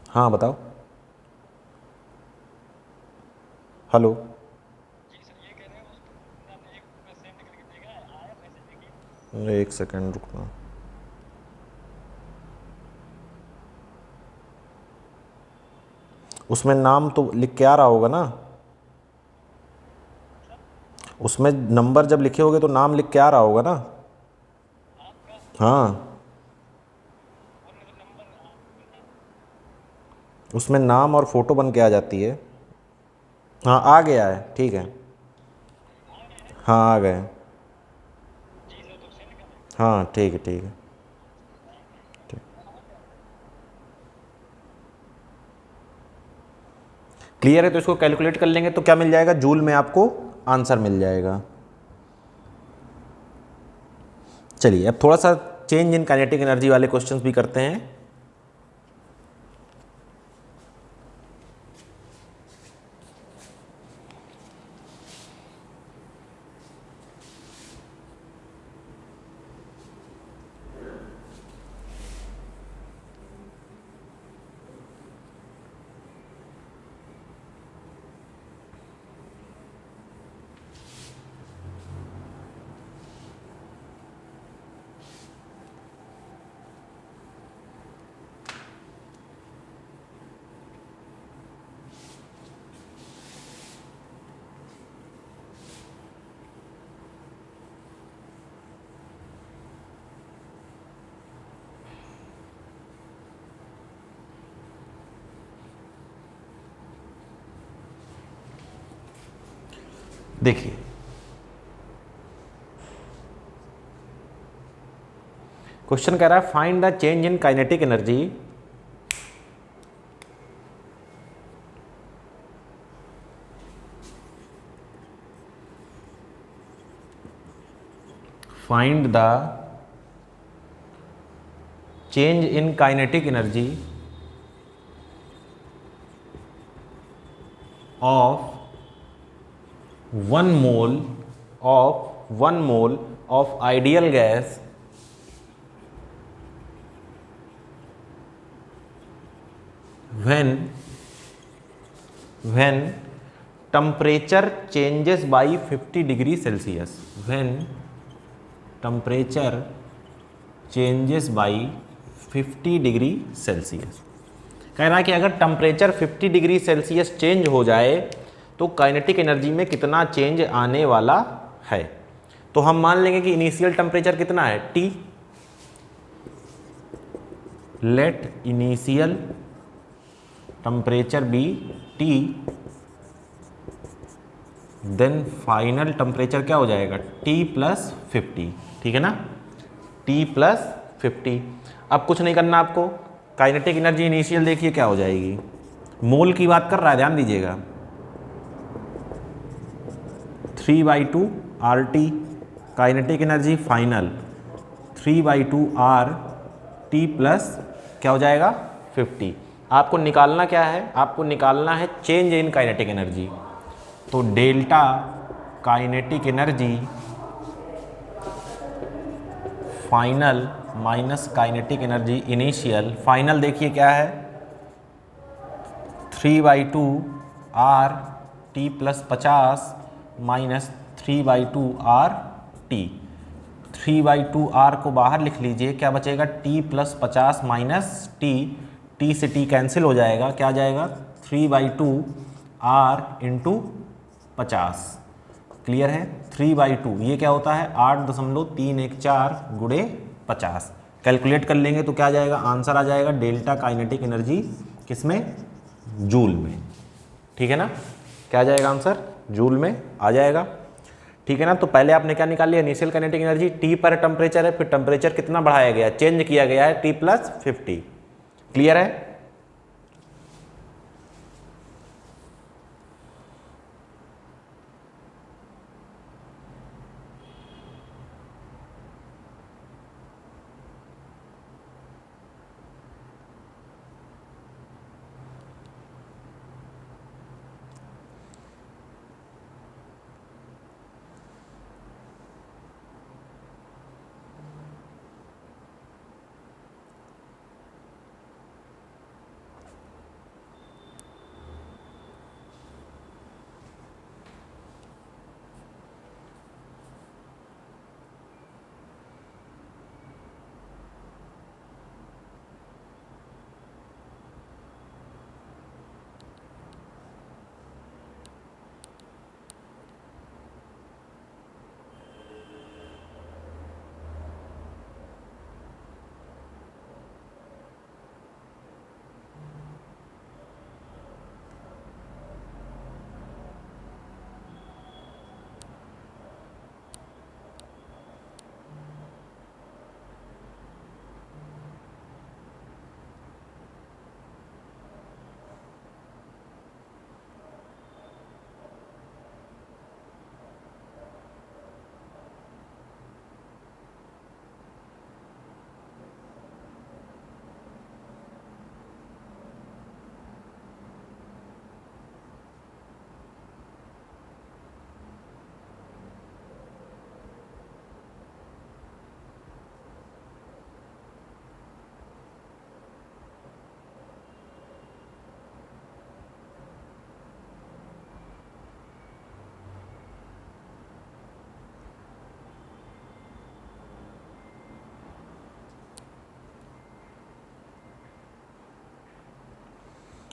हाँ बताओ। हेलो। एक सेकंड रुकना। उसमें नाम तो लिख के आ रहा होगा ना? उसमें नंबर जब लिखे होगे तो नाम लिख के आ रहा होगा ना? हाँ, उसमें नाम और फोटो बन के आ जाती है। हाँ आ गया है, ठीक है। हाँ आ गए। हाँ ठीक है, ठीक है। क्लियर है? तो इसको कैलकुलेट कर लेंगे तो क्या मिल जाएगा? जूल में आपको आंसर मिल जाएगा। चलिए अब थोड़ा सा चेंज इन काइनेटिक एनर्जी वाले क्वेश्चंस भी करते हैं। देखिए क्वेश्चन कह रहा है find the change in kinetic energy find the change in kinetic energy of 1 mole of ideal gas when temperature changes by 50 degree Celsius, when temperature changes by 50 degree Celsius. कह रहा है कि अगर टेम्परेचर 50 डिग्री सेल्सियस चेंज हो जाए तो kinetic energy में कितना चेंज आने वाला है। तो हम मान लेंगे कि इनिशियल टेम्परेचर कितना है? T। Let initial temperature be T, then final temperature क्या हो जाएगा? T + 50। ठीक है ना? T + 50। अब कुछ नहीं करना आपको, काइनेटिक एनर्जी इनिशियल देखिए क्या हो जाएगी। मोल की बात कर रहा है, ध्यान दीजिएगा। 3/2 RT kinetic energy final 3/2 RT plus क्या हो जाएगा? 50। आपको निकालना क्या है? आपको निकालना है चेंज इन काइनेटिक एनर्जी। तो delta kinetic energy final minus kinetic energy initial, final देखिए क्या है 3/2 R T plus 50 minus 3/2 R T. 3/2 R को बाहर लिख लीजिए, क्या बचेगा T plus 50 minus T, T से टी कैंसिल हो जाएगा, क्या आ जाएगा 3/2 आर इंटू 50। क्लियर है? 3/2 ये क्या होता है 8.314 गुणे 50। कैलकुलेट कर लेंगे तो क्या आ जाएगा, आंसर आ जाएगा डेल्टा काइनेटिक एनर्जी किसमें, जूल में। ठीक है ना, क्या आ जाएगा आंसर, जूल में आ जाएगा। ठीक है ना, तो पहले आपने क्या निकाल लिया, इनिशियल काइनेटिक एनर्जी टी पर टेम्परेचर है, फिर टेम्परेचर कितना बढ़ाया गया, चेंज किया गया है T+50। क्लियर है?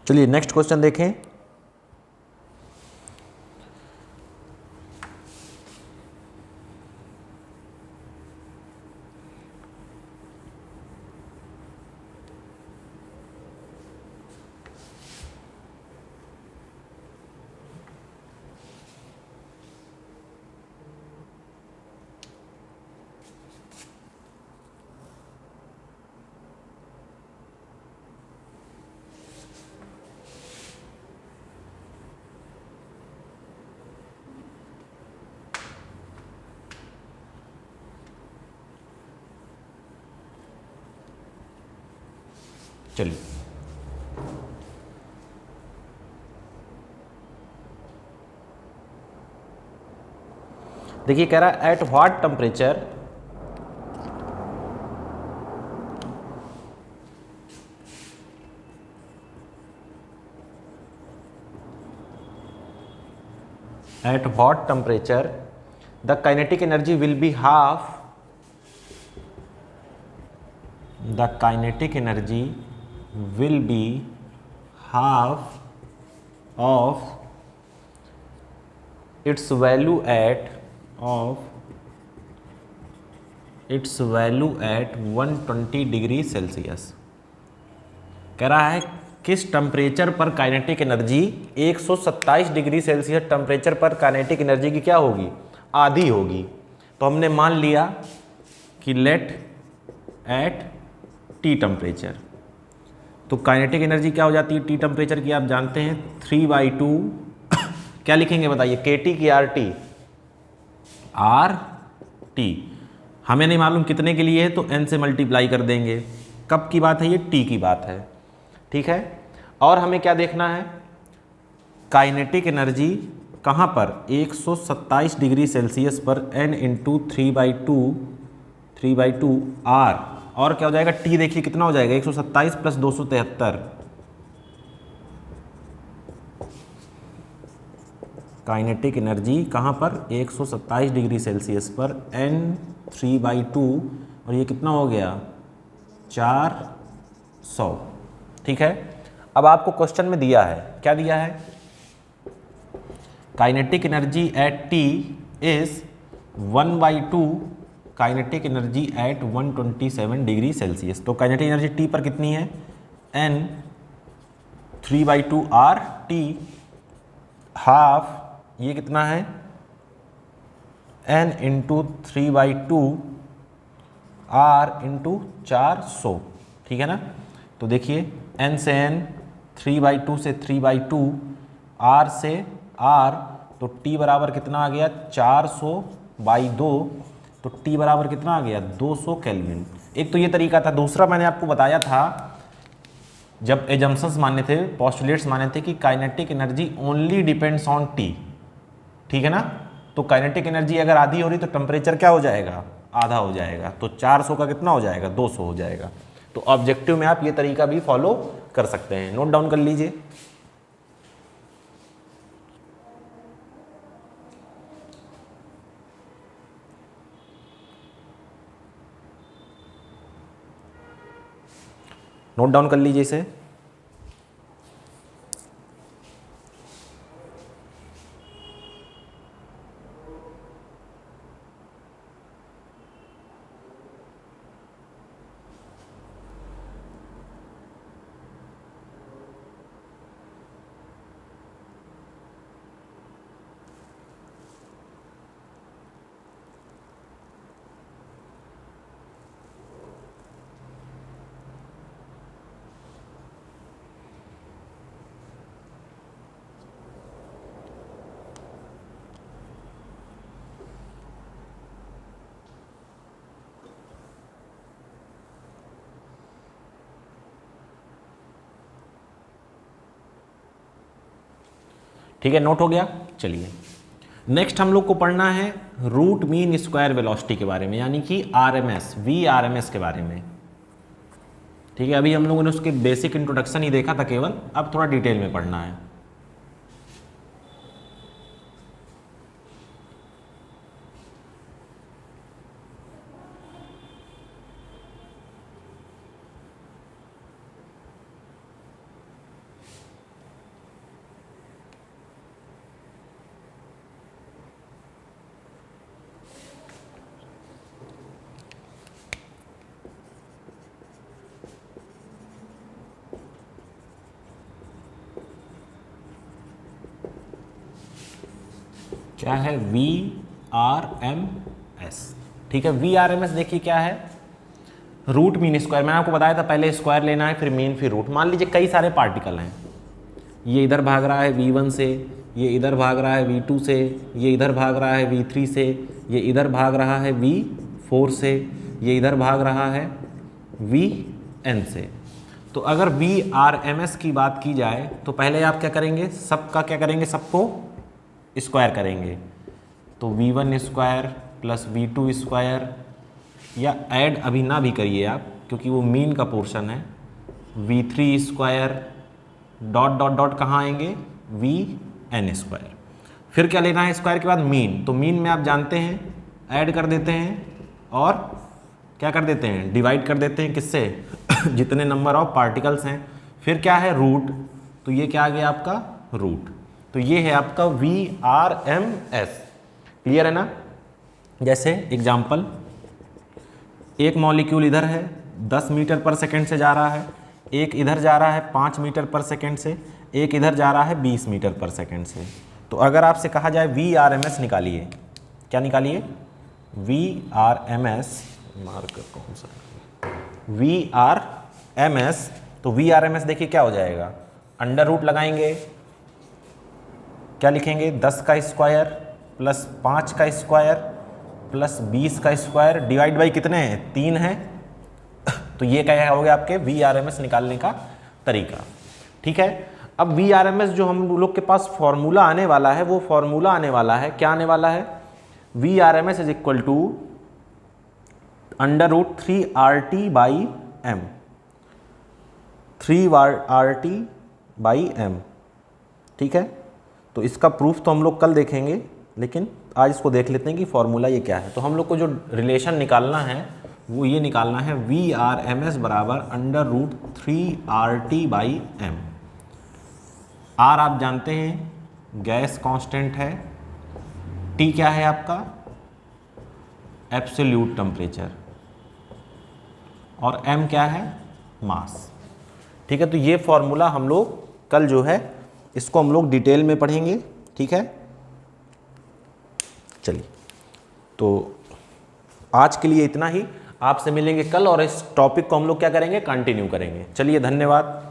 चलिए नेक्स्ट क्वेश्चन देखें। चलिए देखिए, कह रहा है at what temperature the kinetic energy will be half, the kinetic energy will be half of its value at 120 degree Celsius. कह रहा है किस टेम्परेचर पर kinetic energy 127 degree Celsius temperature पर काइनेटिक एनर्जी की क्या होगी, आधी होगी। तो हमने मान लिया कि लेट एट टी टेम्परेचर, तो काइनेटिक एनर्जी क्या हो जाती है टी टेम्परेचर की, आप जानते हैं 3/2 क्या लिखेंगे बताइए, KT की RT, RT हमें नहीं मालूम कितने के लिए है तो n से मल्टीप्लाई कर देंगे। कब की बात है ये, T की बात है। ठीक है, और हमें क्या देखना है, काइनेटिक एनर्जी कहाँ पर 127 डिग्री सेल्सियस पर n × 3/2 R, और क्या हो जाएगा, टी देखिए कितना हो जाएगा, 127 प्लस 273, काइनेटिक एनर्जी कहाँ पर, 127 डिग्री सेल्सियस पर N3/2, और ये कितना हो गया 400। ठीक है, अब आपको क्वेश्चन में दिया है, क्या दिया है, kinetic energy at T is 1/2 kinetic energy at 127 degree Celsius. तो काइनेटिक एनर्जी T पर कितनी है, N3/2 RT, हाफ ये कितना है N इंटू 3/2 R इंटू 400। ठीक है ना, तो देखिए N से N, 3/2 से 3/2, R से R, तो T बराबर कितना आ गया 400/2, तो T बराबर कितना आ गया 200 केल्विन। एक तो ये तरीका था, दूसरा मैंने आपको बताया था जब एजम्पशंस माने थे, पोस्टुलेट्स माने थे कि kinetic energy only depends on T। ठीक है ना, तो काइनेटिक एनर्जी अगर आधी हो रही तो टेम्परेचर क्या हो जाएगा, आधा हो जाएगा, तो 400 का कितना हो जाएगा 200 हो जाएगा। तो ऑब्जेक्टिव में आप ये तरीका भी फॉलो कर सकते हैं, नोट डाउन कर लीजिए। नोट डाउन कर लीजिए इसे। ठीक है, नोट हो गया। चलिए नेक्स्ट हम लोग को पढ़ना है रूट मीन स्क्वायर वेलोसिटी के बारे में, यानी कि आरएमएस, VRMS के बारे में। ठीक है, अभी हम लोगों ने उसके बेसिक इंट्रोडक्शन ही देखा था केवल, अब थोड़ा डिटेल में पढ़ना है। क्या है VRMS। ठीक है, VRMS देखिए क्या है, रूट मीन स्क्वायर। मैंने आपको बताया था पहले स्क्वायर लेना है, फिर मीन, फिर रूट। मान लीजिए कई सारे पार्टिकल हैं, ये इधर भाग रहा है V1 से, ये इधर भाग रहा है V2 से, ये इधर भाग रहा है V3 से, ये इधर भाग रहा है V4 से, ये इधर भाग रहा है Vn से। तो अगर VRMS की बात की जाए तो पहले आप क्या करेंगे, सबका क्या करेंगे, सबको स्क्वायर करेंगे। तो V1 square plus V2 square, या ऐड अभी ना भी करिए आप क्योंकि वो मीन का पोर्शन है, V3 square dot dot dot कहाँ आएंगे, Vn स्क्वायर। फिर क्या लेना है स्क्वायर के बाद, मीन। तो मीन में आप जानते हैं ऐड कर देते हैं और क्या कर देते हैं, डिवाइड कर देते हैं किससे जितने नंबर ऑफ पार्टिकल्स हैं। फिर क्या है रूट, तो ये क्या आ गया आपका रूट। तो ये है आपका VRMS। क्लियर है ना। जैसे एग्जाम्पल, एक मॉलिक्यूल इधर है 10 मीटर पर सेकंड से जा रहा है, एक इधर जा रहा है 5 मीटर पर सेकंड से, एक इधर जा रहा है 20 मीटर पर सेकंड से। तो अगर आपसे कहा जाए VRMS निकालिए, क्या निकालिए, VRMS, मार्कर कौन सा, VRMS। तो VRMS देखिए क्या हो जाएगा, अंडर रूट लगाएंगे, क्या लिखेंगे, 10 का स्क्वायर प्लस 5 का स्क्वायर प्लस 20 का स्क्वायर डिवाइड बाई कितने हैं, 3 है। तो ये क्या हो गया आपके VRMS निकालने का तरीका। ठीक है, अब VRMS जो हम लोग के पास फॉर्मूला आने वाला है, वो फॉर्मूला आने वाला है, क्या आने वाला है, VRMS is equal to √3RT/m, 3RT/m, ठीक है। तो इसका प्रूफ तो हम लोग कल देखेंगे, लेकिन आज इसको देख लेते हैं कि फॉर्मूला ये क्या है। तो हम लोग को जो रिलेशन निकालना है वो ये निकालना है VRMS बराबर √3RT/m। R आप जानते हैं गैस कांस्टेंट है, T क्या है आपका एब्सोल्यूट टेम्परेचर, और M क्या है मास, ठीक है। तो ये फॉर्मूला हम लोग कल जो है इसको हम लोग डिटेल में पढ़ेंगे, ठीक है। चलिए, तो आज के लिए इतना ही, आपसे मिलेंगे कल और इस टॉपिक को हम लोग क्या करेंगे कंटिन्यू करेंगे। चलिए, धन्यवाद।